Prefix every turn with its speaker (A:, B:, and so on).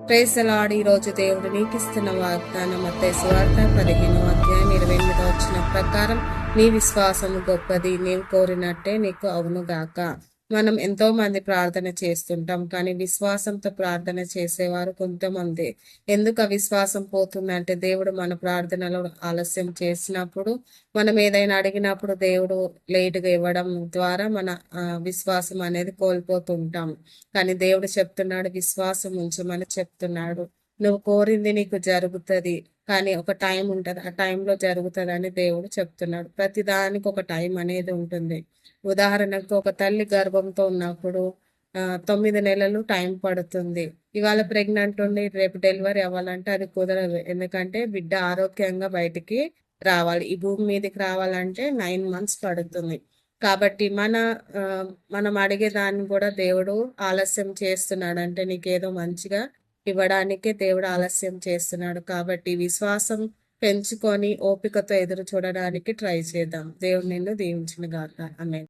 A: Praise the lord. ఈ రోజు దేవుడు నీకు ఇస్తున్న వాగ్దానం మత్తయి సువార్త 15వ అధ్యాయం 28వ వచనం ప్రకారం, నీ విశ్వాసము గొప్పది, నీవు కోరినట్టే నీకు అవును గాక. మనం ఎంతో మంది ప్రార్థన చేస్తుంటాం, కానీ విశ్వాసంతో ప్రార్థన చేసేవారు కొంతమంది. ఎందుకు అవిశ్వాసం పోతుందంటే, దేవుడు మన ప్రార్థనలో ఆలస్యం చేసినప్పుడు, మనం ఏదైనా అడిగినప్పుడు దేవుడు లేటుగా ఇవ్వడం ద్వారా మన విశ్వాసం అనేది కోల్పోతుంటాం. కానీ దేవుడు చెప్తున్నాడు, విశ్వాసం ఉంచమని చెప్తున్నాడు. నువ్వు కోరింది నీకు జరుగుతుంది, కానీ ఒక టైం ఉంటుంది, ఆ టైంలో జరుగుతుంది అని దేవుడు చెప్తున్నాడు. ప్రతి దానికి ఒక టైం అనేది ఉంటుంది. ఉదాహరణకు ఒక తల్లి గర్భంతో ఉన్నప్పుడు 9 నెలలు టైం పడుతుంది. ఇవాళ ప్రెగ్నెంట్ ఉండి రేపు డెలివరీ అవ్వాలంటే అది కుదరదు. ఎందుకంటే బిడ్డ ఆరోగ్యంగా బయటికి రావాలి. ఈ భూమి మీదకి రావాలంటే 9 మంత్స్ పడుతుంది. కాబట్టి మనం అడిగే దాన్ని కూడా దేవుడు ఆలస్యం చేస్తున్నాడు. అంటే నీకేదో మంచిగా ఇవ్వడానికే దేవుడు ఆలస్యం చేస్తున్నాడు. కాబట్టి విశ్వాసం పెంచుకొని ఓపికతో ఎదురు చూడడానికి ట్రై చేద్దాం. దేవుడు నిన్ను దీవించును గాక. ఆమేన్.